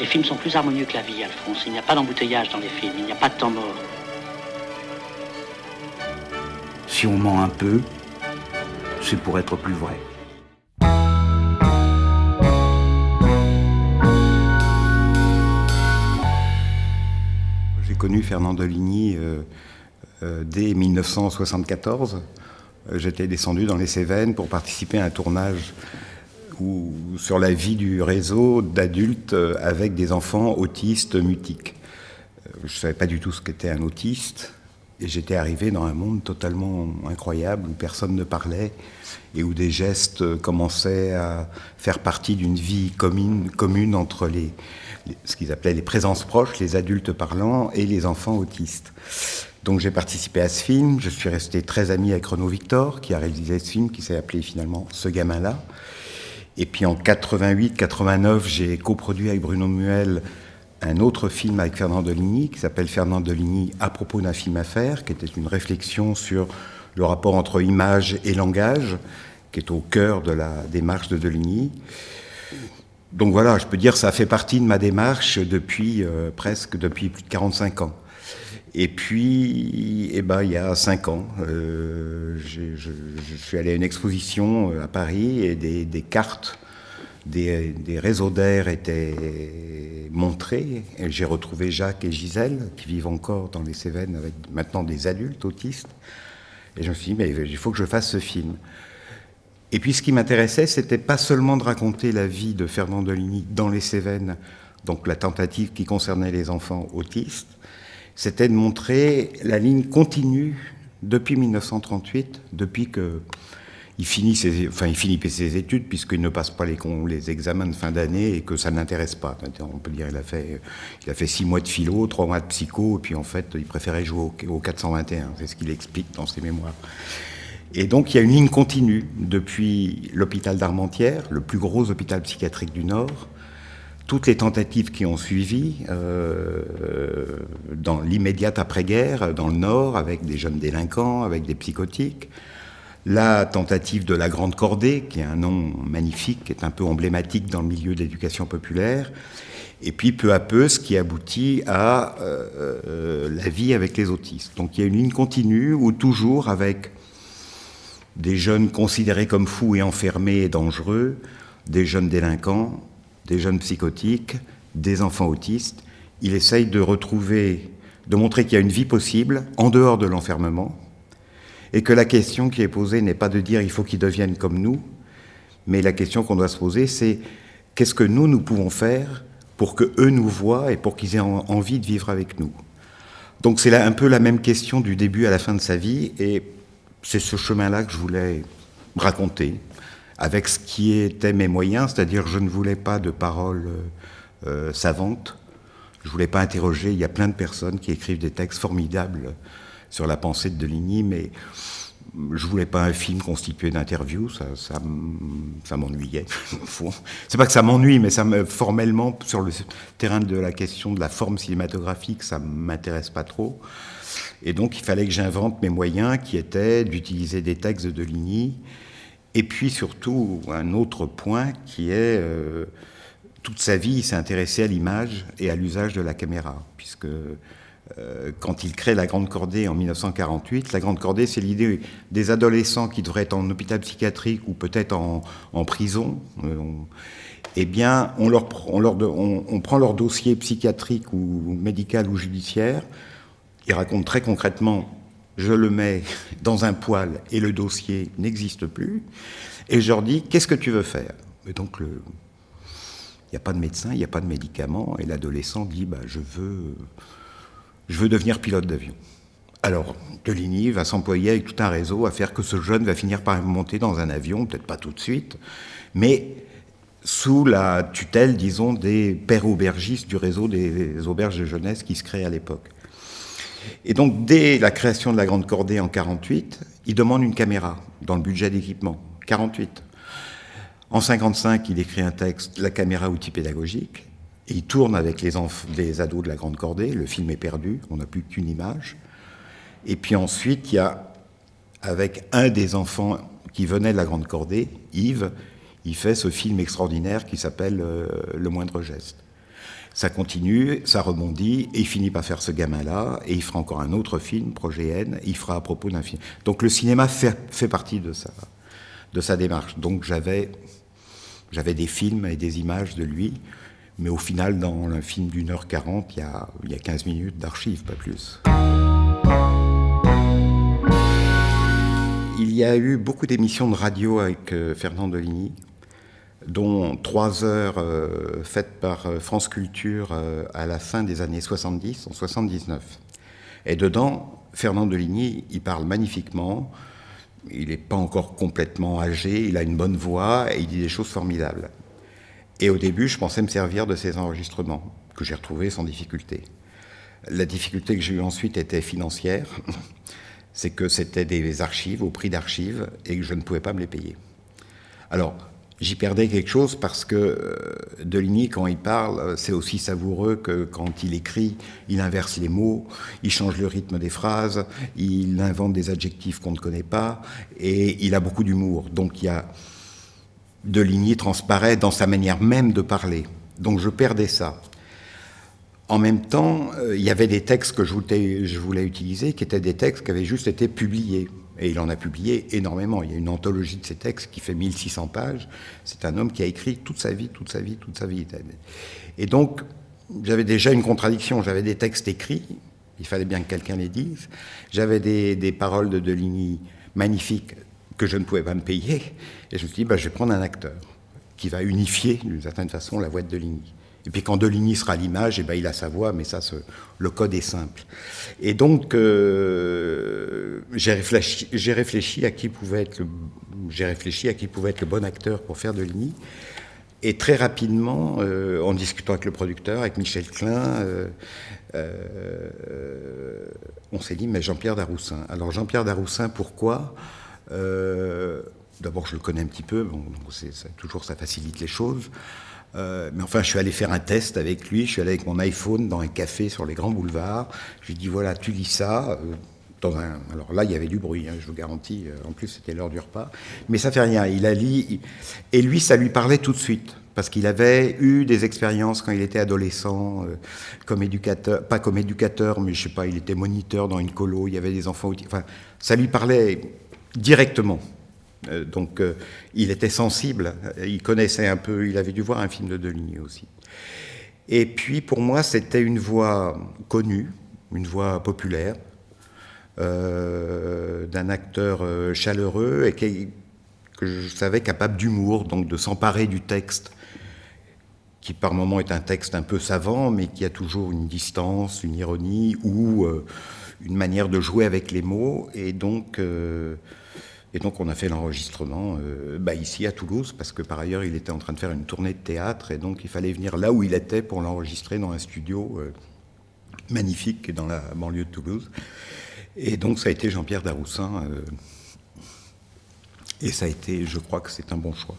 Les films sont plus harmonieux que la vie, Alphonse. Il n'y a pas d'embouteillage dans les films, il n'y a pas de temps mort. Si on ment un peu, c'est pour être plus vrai. J'ai connu Fernando Ligny dès 1974. J'étais descendu dans les Cévennes pour participer à un tournage sur la vie du réseau d'adultes avec des enfants autistes mutiques. Je ne savais pas du tout ce qu'était un autiste et j'étais arrivé dans un monde totalement incroyable où personne ne parlait et où des gestes commençaient à faire partie d'une vie commune entre ce qu'ils appelaient les présences proches, les adultes parlants et les enfants autistes. Donc j'ai participé à ce film, je suis resté très ami avec Renaud Victor qui a réalisé ce film qui s'est appelé finalement Ce gamin-là. Et puis en 88-89, j'ai coproduit avec Bruno Muel un autre film avec Fernando Ligny qui s'appelle Fernando Ligny à propos d'un film à faire, qui était une réflexion sur le rapport entre image et langage, qui est au cœur de la démarche de Deligny. Donc voilà, je peux dire que ça fait partie de ma démarche depuis plus de 45 ans. Et puis, il y a 5 ans, je suis allé à une exposition à Paris et des cartes des réseaux d'air étaient montrées. Et j'ai retrouvé Jacques et Gisèle, qui vivent encore dans les Cévennes avec maintenant des adultes autistes. Et je me suis dit, mais il faut que je fasse ce film. Et puis ce qui m'intéressait, c'était pas seulement de raconter la vie de Fernando Ligny dans les Cévennes, donc la tentative qui concernait les enfants autistes, c'était de montrer la ligne continue depuis 1938, depuis qu'il finit ses études, puisqu'il ne passe pas les examens de fin d'année et que ça ne l'intéresse pas. On peut dire il a fait 6 mois de philo, 3 mois de psycho, et puis en fait, il préférait jouer au 421. C'est ce qu'il explique dans ses mémoires. Et donc, il y a une ligne continue depuis l'hôpital d'Armentières, le plus gros hôpital psychiatrique du Nord, toutes les tentatives qui ont suivi dans l'immédiate après-guerre, dans le Nord, avec des jeunes délinquants, avec des psychotiques, la tentative de la Grande Cordée, qui est un nom magnifique, qui est un peu emblématique dans le milieu de l'éducation populaire, et puis peu à peu, ce qui aboutit à la vie avec les autistes. Donc il y a une ligne continue où toujours avec des jeunes considérés comme fous et enfermés et dangereux, des jeunes délinquants, des jeunes psychotiques, des enfants autistes. Il essaye de montrer qu'il y a une vie possible en dehors de l'enfermement et que la question qui est posée n'est pas de dire il faut qu'ils deviennent comme nous, mais la question qu'on doit se poser, c'est qu'est-ce que nous pouvons faire pour qu'eux nous voient et pour qu'ils aient envie de vivre avec nous. Donc c'est un peu la même question du début à la fin de sa vie et c'est ce chemin-là que je voulais raconter avec ce qui étaient mes moyens, c'est-à-dire je ne voulais pas de paroles savantes, je ne voulais pas interroger, il y a plein de personnes qui écrivent des textes formidables sur la pensée de Deligny, mais je ne voulais pas un film constitué d'interviews, ça m'ennuyait, au fond. C'est pas que ça m'ennuie, mais formellement, sur le terrain de la question de la forme cinématographique, ça ne m'intéresse pas trop. Et donc il fallait que j'invente mes moyens qui étaient d'utiliser des textes de Deligny. Et puis surtout, un autre point qui est, toute sa vie, il s'est intéressé à l'image et à l'usage de la caméra, puisque quand il crée La Grande Cordée en 1948, La Grande Cordée, c'est l'idée des adolescents qui devraient être en hôpital psychiatrique ou peut-être en prison. Eh bien, on prend leur dossier psychiatrique ou médical ou judiciaire, ils racontent très concrètement je le mets dans un poêle et le dossier n'existe plus, et je leur dis, qu'est-ce que tu veux faire ? Et donc, il n'y a pas de médecin, il n'y a pas de médicament, et l'adolescent dit, je veux devenir pilote d'avion. Alors, Deligny va s'employer avec tout un réseau à faire que ce jeune va finir par monter dans un avion, peut-être pas tout de suite, mais sous la tutelle, disons, des pères aubergistes du réseau des auberges de jeunesse qui se créent à l'époque. Et donc, dès la création de La Grande Cordée en 1948, il demande une caméra dans le budget d'équipement. 1948. En 1955, il écrit un texte, La caméra outil pédagogique, et il tourne avec les ados de La Grande Cordée. Le film est perdu, on n'a plus qu'une image. Et puis ensuite, il y a, avec un des enfants qui venait de La Grande Cordée, Yves, il fait ce film extraordinaire qui s'appelle Le moindre geste. Ça continue, ça rebondit, et il finit par faire ce gamin-là, et il fera encore un autre film, Projet N, et il fera à propos d'un film. Donc le cinéma fait partie de sa démarche. Donc j'avais des films et des images de lui, mais au final, dans un film d'1h40, il y a 15 minutes d'archives, pas plus. Il y a eu beaucoup d'émissions de radio avec Fernand Deligny, dont 3 heures faites par France Culture à la fin des années 70, en 79. Et dedans, Fernand Deligny, il parle magnifiquement, il n'est pas encore complètement âgé, il a une bonne voix et il dit des choses formidables. Et au début, je pensais me servir de ces enregistrements, que j'ai retrouvés sans difficulté. La difficulté que j'ai eue ensuite était financière, c'est que c'était des archives, au prix d'archives, et que je ne pouvais pas me les payer. Alors, j'y perdais quelque chose parce que Deligny, quand il parle, c'est aussi savoureux que quand il écrit, il inverse les mots, il change le rythme des phrases, il invente des adjectifs qu'on ne connaît pas, et il a beaucoup d'humour. Donc Deligny transparaît dans sa manière même de parler. Donc je perdais ça. En même temps, il y avait des textes que je voulais utiliser, qui étaient des textes qui avaient juste été publiés. Et il en a publié énormément. Il y a une anthologie de ces textes qui fait 1600 pages. C'est un homme qui a écrit toute sa vie. Et donc, j'avais déjà une contradiction. J'avais des textes écrits, il fallait bien que quelqu'un les dise. J'avais des paroles de Deligny magnifiques que je ne pouvais pas me payer. Et je me suis dit, je vais prendre un acteur qui va unifier, d'une certaine façon, la voix de Deligny. Et puis quand Deligny sera à l'image, il a sa voix, mais ça, le code est simple. Et donc, j'ai réfléchi à qui pouvait être le bon acteur pour faire Deligny. Et très rapidement, en discutant avec le producteur, avec Michel Klein, on s'est dit, mais Jean-Pierre Daroussin. Alors Jean-Pierre Daroussin, pourquoi ? D'abord, je le connais un petit peu, ça facilite les choses. Mais enfin, je suis allé faire un test avec lui. Je suis allé avec mon iPhone dans un café sur les grands boulevards. Je lui ai dit, voilà, tu lis ça. Alors là, il y avait du bruit, je vous garantis. En plus, c'était l'heure du repas. Mais ça fait rien. Il a lu. Et lui, ça lui parlait tout de suite. Parce qu'il avait eu des expériences quand il était adolescent, comme éducateur. Pas comme éducateur, mais je sais pas, il était moniteur dans une colo. Il y avait des enfants autistes. Enfin, ça lui parlait directement. Donc il était sensible, il connaissait un peu, il avait dû voir un film de Deligny aussi. Et puis pour moi c'était une voix connue, une voix populaire, d'un acteur chaleureux et que je savais capable d'humour, donc de s'emparer du texte, qui par moments est un texte un peu savant, mais qui a toujours une distance, une ironie ou une manière de jouer avec les mots, et donc on a fait l'enregistrement ici à Toulouse, parce que par ailleurs il était en train de faire une tournée de théâtre, et donc il fallait venir là où il était pour l'enregistrer dans un studio magnifique dans la banlieue de Toulouse. Et donc ça a été Jean-Pierre Daroussin, et ça a été, je crois que c'est un bon choix.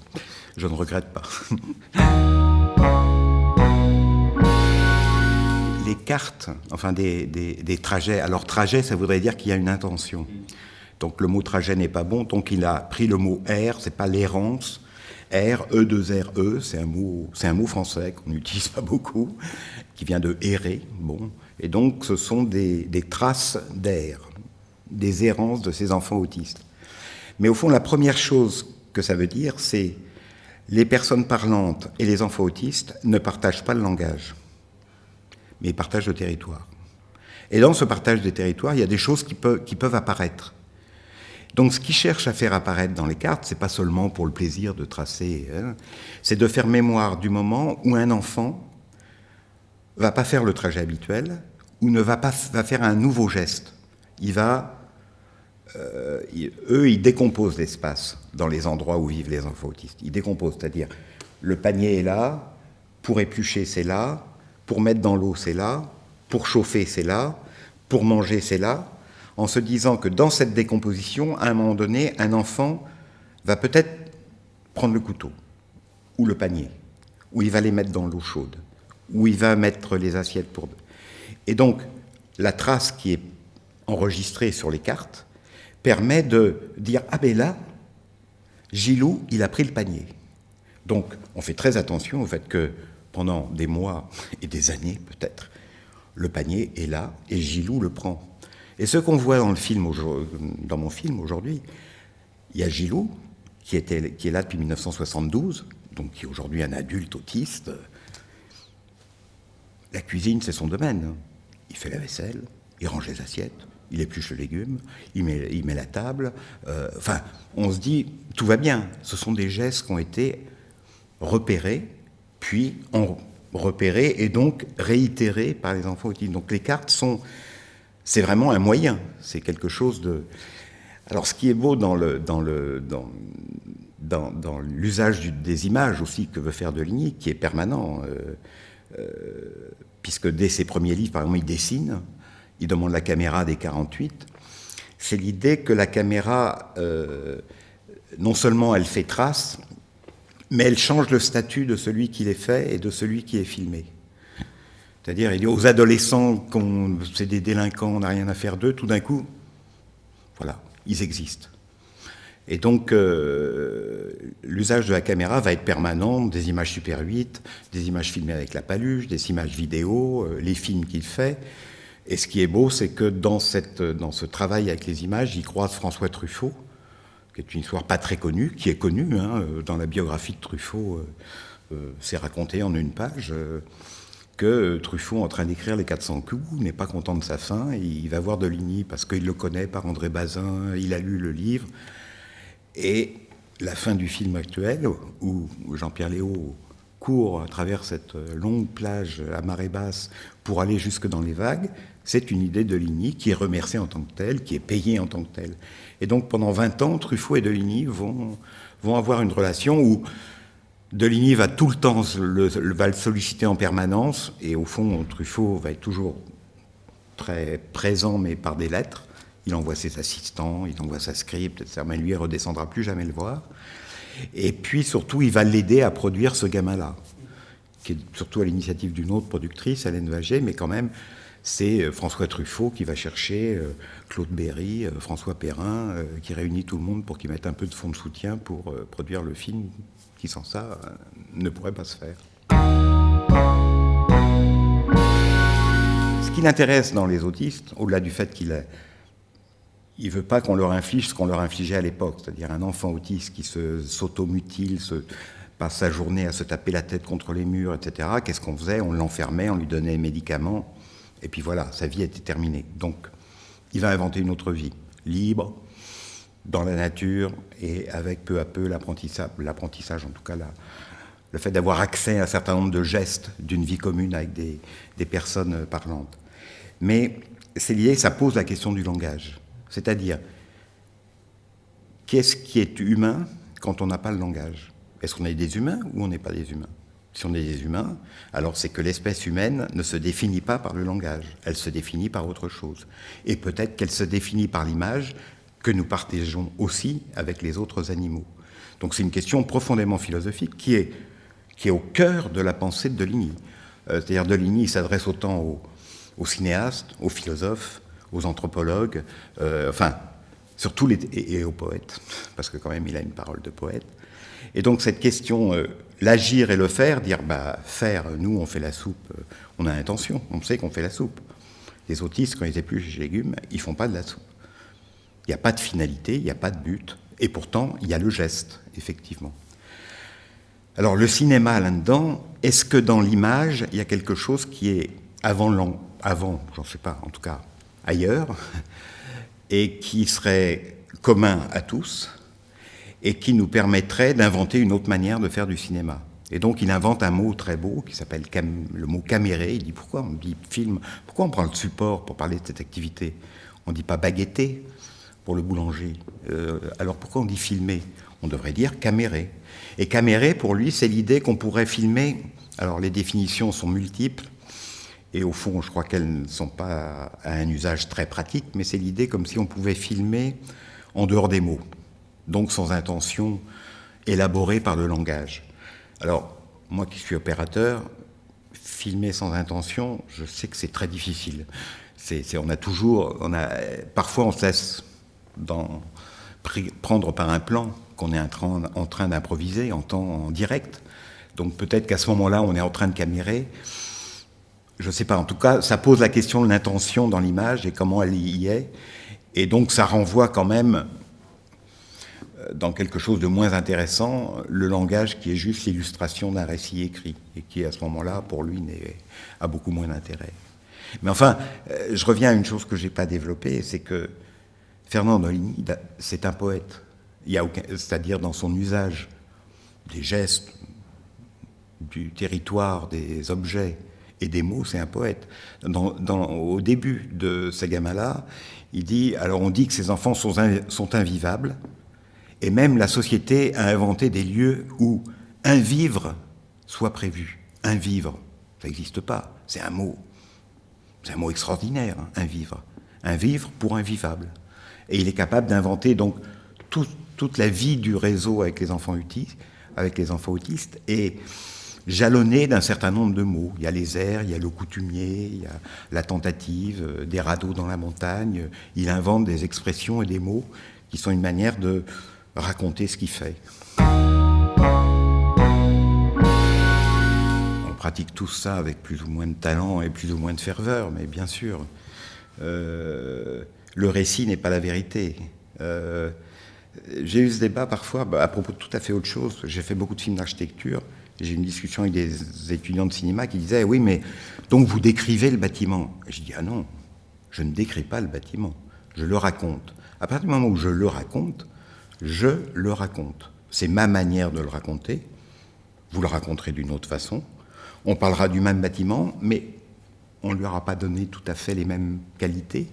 Je ne regrette pas. Les cartes, enfin des trajets, alors trajet ça voudrait dire qu'il y a une intention. Donc le mot trajet n'est pas bon, donc il a pris le mot R, c'est pas l'errance, R, E2RE, c'est un mot français qu'on n'utilise pas beaucoup, qui vient de errer, bon, et donc ce sont des traces d'air, des errances de ces enfants autistes. Mais au fond, la première chose que ça veut dire, c'est les personnes parlantes et les enfants autistes ne partagent pas le langage, mais ils partagent le territoire. Et dans ce partage des territoires, il y a des choses qui peuvent apparaître. Donc ce qu'ils cherchent à faire apparaître dans les cartes, c'est pas seulement pour le plaisir de tracer, c'est de faire mémoire du moment où un enfant va pas faire le trajet habituel ou va faire un nouveau geste. Ils décomposent l'espace dans les endroits où vivent les enfants autistes. Ils décomposent, c'est-à-dire le panier est là, pour éplucher c'est là, pour mettre dans l'eau c'est là, pour chauffer c'est là, pour manger c'est là, en se disant que dans cette décomposition, à un moment donné, un enfant va peut-être prendre le couteau, ou le panier, ou il va les mettre dans l'eau chaude, ou il va mettre les assiettes pour... Et donc, la trace qui est enregistrée sur les cartes permet de dire « Ah ben là, Gilou, il a pris le panier ». Donc, on fait très attention au fait que pendant des mois et des années peut-être. Le panier est là et Gilou le prend. Et ce qu'on voit dans mon film aujourd'hui, il y a Gilou qui est là depuis 1972, donc qui est aujourd'hui un adulte autiste. La cuisine, c'est son domaine. Il fait la vaisselle, il range les assiettes, il épluche le légume, il met la table. On se dit, tout va bien. Ce sont des gestes qui ont été repérés, puis repérés et donc réitérés par les enfants autistes. Donc les cartes c'est vraiment un moyen. C'est quelque chose de... Alors ce qui est beau dans l'usage des images aussi que veut faire Deligny, qui est permanent, puisque dès ses premiers livres, par exemple, il dessine, il demande la caméra des 48, c'est l'idée que la caméra, non seulement elle fait trace, mais elle change le statut de celui qui les fait et de celui qui est filmé. C'est-à-dire, il dit aux adolescents, c'est des délinquants, on n'a rien à faire d'eux, tout d'un coup, voilà, ils existent. Et donc, l'usage de la caméra va être permanent, des images Super 8, des images filmées avec la paluche, des images vidéo, les films qu'il fait. Et ce qui est beau, c'est que dans ce travail avec les images, il croise François Truffaut, qui est une histoire pas très connue, qui est connue, dans la biographie de Truffaut, c'est raconté en une page, que Truffaut, en train d'écrire Les 400 coups, n'est pas content de sa fin, et il va voir Deligny parce qu'il le connaît par André Bazin, il a lu le livre. Et la fin du film actuel, où Jean-Pierre Léaud court à travers cette longue plage à marée basse pour aller jusque dans les vagues, c'est une idée de Deligny qui est remerciée en tant que telle, qui est payée en tant que telle. Et donc pendant 20 ans, Truffaut et Deligny vont avoir une relation où Deligny va tout le temps va le solliciter en permanence, et au fond, Truffaut va être toujours très présent, mais par des lettres. Il envoie ses assistants, il envoie sa script, etc. Mais lui, il ne redescendra plus jamais le voir. Et puis, surtout, il va l'aider à produire ce gamin-là, qui est surtout à l'initiative d'une autre productrice, Hélène Vagé, mais quand même, c'est François Truffaut qui va chercher Claude Berry, François Perrin, qui réunit tout le monde pour qu'ils mettent un peu de fonds de soutien pour produire le film qui, sans ça, ne pourrait pas se faire. Ce qui l'intéresse dans les autistes, au-delà du fait qu'il ne veut pas qu'on leur inflige ce qu'on leur infligeait à l'époque, c'est-à-dire un enfant autiste qui s'automutile, passe sa journée à se taper la tête contre les murs, etc. Qu'est-ce qu'on faisait? On l'enfermait, on lui donnait des médicaments, et puis voilà, sa vie était terminée. Donc, il va inventer une autre vie, libre, dans la nature, et avec peu à peu l'apprentissage, en tout cas le fait d'avoir accès à un certain nombre de gestes d'une vie commune avec des personnes parlantes. Mais c'est lié, ça pose la question du langage. C'est-à-dire, qu'est-ce qui est humain quand on n'a pas le langage? Est-ce qu'on est des humains ou on n'est pas des humains? Si on est des humains, alors c'est que l'espèce humaine ne se définit pas par le langage, elle se définit par autre chose. Et peut-être qu'elle se définit par l'image que nous partageons aussi avec les autres animaux. Donc c'est une question profondément philosophique qui est au cœur de la pensée de Deligny. C'est-à-dire Deligny s'adresse autant aux cinéastes, aux philosophes, aux anthropologues, surtout et aux poètes, parce que quand même il a une parole de poète. Et donc cette question, l'agir et le faire, dire faire, nous on fait la soupe, on a l'intention, on sait qu'on fait la soupe. Les autistes, quand ils épluchent les légumes, ils font pas de la soupe. Il n'y a pas de finalité, il n'y a pas de but, et pourtant il y a le geste, effectivement. Alors le cinéma là-dedans, est-ce que dans l'image, il y a quelque chose qui est avant, j'en sais pas, en tout cas ailleurs, et qui serait commun à tous, et qui nous permettrait d'inventer une autre manière de faire du cinéma. Et donc il invente un mot très beau qui s'appelle le mot caméré. Il dit pourquoi on dit film, pourquoi on prend le support pour parler de cette activité? On ne dit pas baguetté pour le boulanger. Alors pourquoi on dit filmer? On devrait dire caméré. Et caméré, pour lui, c'est l'idée qu'on pourrait filmer. Alors les définitions sont multiples, et au fond, je crois qu'elles ne sont pas à un usage très pratique, mais c'est l'idée comme si on pouvait filmer en dehors des mots, donc sans intention élaborée par le langage. Alors, moi qui suis opérateur, filmer sans intention, je sais que c'est très difficile. Parfois on se laisse prendre par un plan qu'on est en train d'improviser en direct. Donc peut-être qu'à ce moment-là, on est en train de camérer. Je ne sais pas. En tout cas, ça pose la question de l'intention dans l'image et comment elle y est. Et donc ça renvoie quand même dans quelque chose de moins intéressant, le langage qui est juste l'illustration d'un récit écrit et qui, à ce moment-là, pour lui, a beaucoup moins d'intérêt. Mais enfin, je reviens à une chose que je n'ai pas développée, c'est que Fernand Andolini, c'est un poète. C'est-à-dire dans son usage des gestes, du territoire, des objets et des mots, c'est un poète. Au début de ces gamins-là, il dit, alors on dit que ces enfants sont invivables, et même la société a inventé des lieux où un vivre soit prévu. Un vivre, ça n'existe pas, c'est un mot. C'est un mot extraordinaire, hein, un vivre. Un vivre pour un vivable. Et il est capable d'inventer donc toute la vie du réseau avec les enfants autistes, et jalonné d'un certain nombre de mots. Il y a les airs, il y a le coutumier, il y a la tentative, des radeaux dans la montagne. Il invente des expressions et des mots qui sont une manière de raconter ce qu'il fait. On pratique tout ça avec plus ou moins de talent et plus ou moins de ferveur, mais bien sûr, le récit n'est pas la vérité. J'ai eu ce débat parfois à propos de tout à fait autre chose. J'ai fait beaucoup de films d'architecture. J'ai eu une discussion avec des étudiants de cinéma qui disaient « Oui, mais donc vous décrivez le bâtiment ?» Je dis « Ah non, je ne décris pas le bâtiment, je le raconte. À partir du moment où je le raconte, c'est ma manière de le raconter. Vous le raconterez d'une autre façon. On parlera du même bâtiment, mais on ne lui aura pas donné tout à fait les mêmes qualités.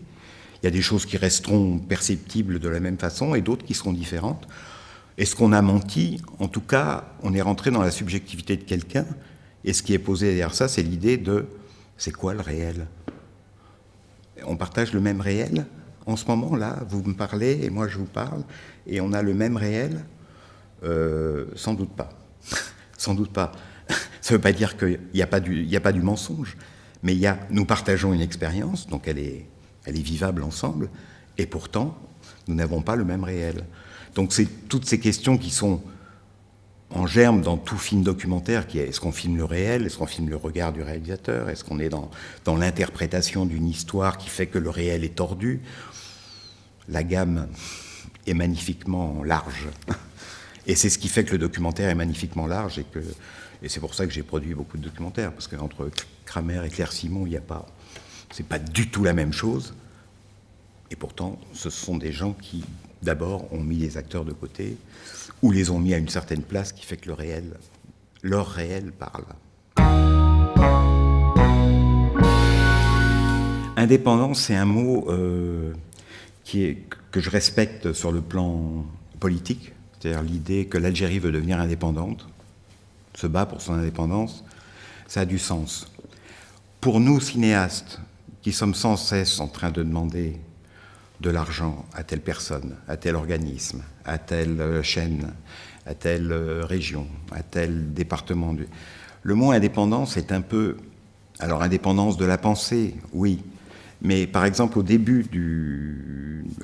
Il y a des choses qui resteront perceptibles de la même façon et d'autres qui seront différentes. Est-ce qu'on a menti ? En tout cas, on est rentré dans la subjectivité de quelqu'un. Et ce qui est posé derrière ça, c'est l'idée de « c'est quoi le réel ?» On partage le même réel ? En ce moment-là, vous me parlez et moi je vous parle, et on a le même réel ? Sans doute pas. Sans doute pas. Ça ne veut pas dire qu'il n'y a pas du mensonge, mais nous partageons une expérience, donc elle est vivable ensemble, et pourtant, nous n'avons pas le même réel. Donc c'est toutes ces questions qui sont en germe dans tout film documentaire, qui est, est-ce qu'on filme le réel, est-ce qu'on filme le regard du réalisateur, est-ce qu'on est dans l'interprétation d'une histoire qui fait que le réel est tordu. La gamme est magnifiquement large. Et c'est ce qui fait que le documentaire est magnifiquement large, et c'est pour ça que j'ai produit beaucoup de documentaires, parce qu'entre Kramer et Claire Simon, c'est pas du tout la même chose. Et pourtant, ce sont des gens qui, d'abord, ont mis les acteurs de côté, ou les ont mis à une certaine place qui fait que leur réel parle. Indépendance, c'est un mot que je respecte sur le plan politique, c'est-à-dire l'idée que l'Algérie veut devenir indépendante, se bat pour son indépendance, ça a du sens. Pour nous, cinéastes, qui sommes sans cesse en train de demander de l'argent à telle personne, à tel organisme, à telle chaîne, à telle région, à tel département. Le mot indépendance est un peu... Alors, indépendance de la pensée, oui. Mais par exemple, au début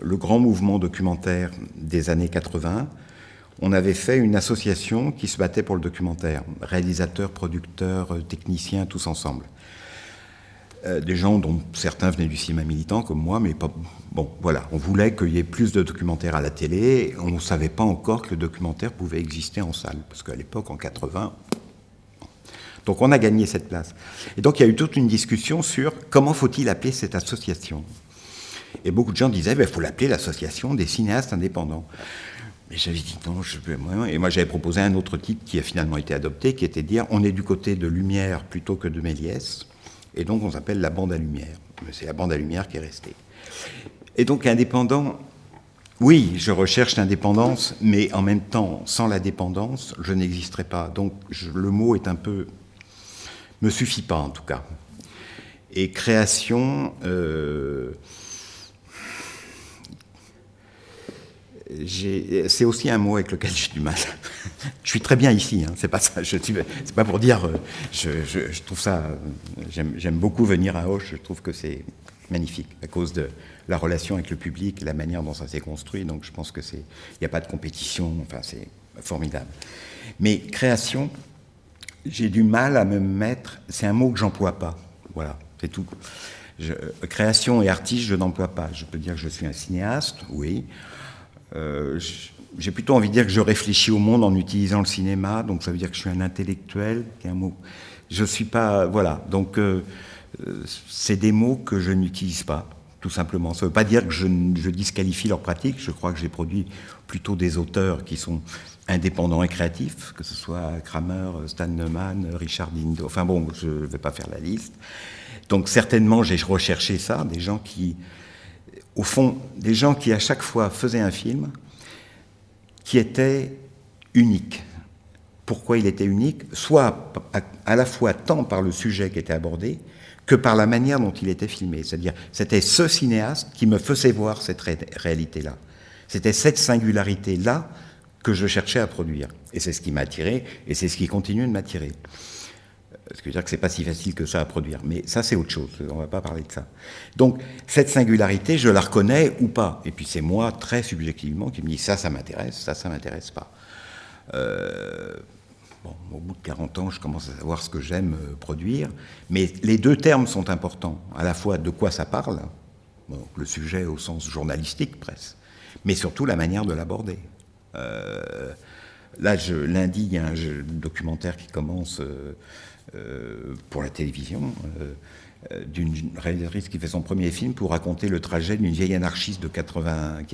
le grand mouvement documentaire des années 80, on avait fait une association qui se battait pour le documentaire. Réalisateurs, producteurs, techniciens, tous ensemble. Des gens dont certains venaient du cinéma militant, comme moi, mais pas... Bon, voilà, on voulait qu'il y ait plus de documentaires à la télé. On ne savait pas encore que le documentaire pouvait exister en salle, parce qu'à l'époque, en 80... Donc on a gagné cette place. Et donc il y a eu toute une discussion sur comment faut-il appeler cette association. Et beaucoup de gens disaient, il faut l'appeler l'association des cinéastes indépendants. Mais j'avais dit non, et moi j'avais proposé un autre titre qui a finalement été adopté, qui était de dire, on est du côté de Lumière plutôt que de Méliès, et donc on s'appelle la bande à lumière. Mais c'est la bande à lumière qui est restée. Et donc indépendant, oui, je recherche l'indépendance, mais en même temps, sans la dépendance, je n'existerai pas. Donc le mot est un peu... me suffit pas en tout cas. Et création, c'est aussi un mot avec lequel j'ai du mal. Je suis très bien ici, hein, c'est pas ça. C'est pas pour dire. Je trouve ça. J'aime beaucoup venir à Auch. Je trouve que c'est magnifique à cause de la relation avec le public, la manière dont ça s'est construit. Donc je pense que il n'y a pas de compétition. Enfin, c'est formidable. Mais création. J'ai du mal à me mettre... C'est un mot que j'emploie pas. Voilà, c'est tout. Création et artiste, je n'emploie pas. Je peux dire que je suis un cinéaste, oui. J'ai plutôt envie de dire que je réfléchis au monde en utilisant le cinéma, donc ça veut dire que je suis un intellectuel, qui est un mot. Je suis pas, voilà. Donc c'est des mots que je n'utilise pas, tout simplement. Ça ne veut pas dire que je disqualifie leur pratique. Je crois que j'ai produit plutôt des auteurs qui sont indépendants et créatifs, que ce soit Kramer, Stan Neumann, Richard Dindo. Enfin bon, je ne vais pas faire la liste. Donc certainement, j'ai recherché ça, des gens qui, au fond, des gens qui à chaque fois faisaient un film qui était unique. Pourquoi il était unique? Soit à la fois tant par le sujet qui était abordé que par la manière dont il était filmé. C'est-à-dire, c'était ce cinéaste qui me faisait voir cette réalité-là. C'était cette singularité-là que je cherchais à produire. Et c'est ce qui m'a attiré, et c'est ce qui continue de m'attirer. Ce qui veut dire que c'est pas si facile que ça à produire. Mais ça, c'est autre chose. On va pas parler de ça. Donc, cette singularité, je la reconnais ou pas. Et puis, c'est moi, très subjectivement, qui me dis ça m'intéresse, ça m'intéresse pas. Bon, au bout de 40 ans, je commence à savoir ce que j'aime produire. Mais les deux termes sont importants. À la fois, de quoi ça parle, bon, le sujet au sens journalistique, presque, mais surtout la manière de l'aborder. Là, lundi, il y a un documentaire qui commence pour la télévision, d'une réalisatrice qui fait son premier film pour raconter le trajet d'une vieille anarchiste qui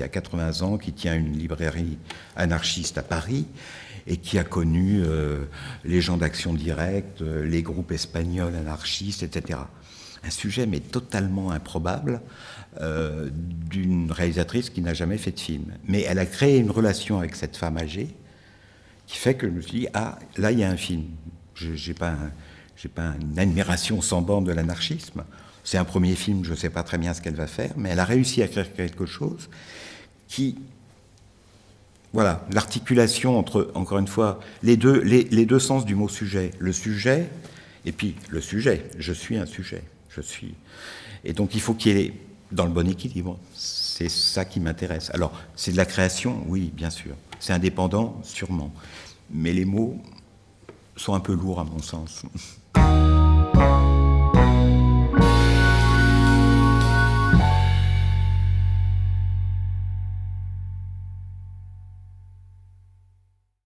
a 80 ans, qui tient une librairie anarchiste à Paris et qui a connu les gens d'Action Directe, les groupes espagnols anarchistes, etc. Un sujet mais totalement improbable d'une réalisatrice qui n'a jamais fait de film. Mais elle a créé une relation avec cette femme âgée qui fait que je me suis dit, ah, là, il y a un film. J'ai pas une admiration sans borne de l'anarchisme. C'est un premier film, je ne sais pas très bien ce qu'elle va faire, mais elle a réussi à créer quelque chose qui... Voilà, l'articulation entre, encore une fois, les deux sens du mot sujet. Le sujet, et puis le sujet. Je suis un sujet. Et donc, il faut qu'il y ait dans le bon équilibre. C'est ça qui m'intéresse. Alors, c'est de la création, oui, bien sûr. C'est indépendant, sûrement. Mais les mots sont un peu lourds, à mon sens.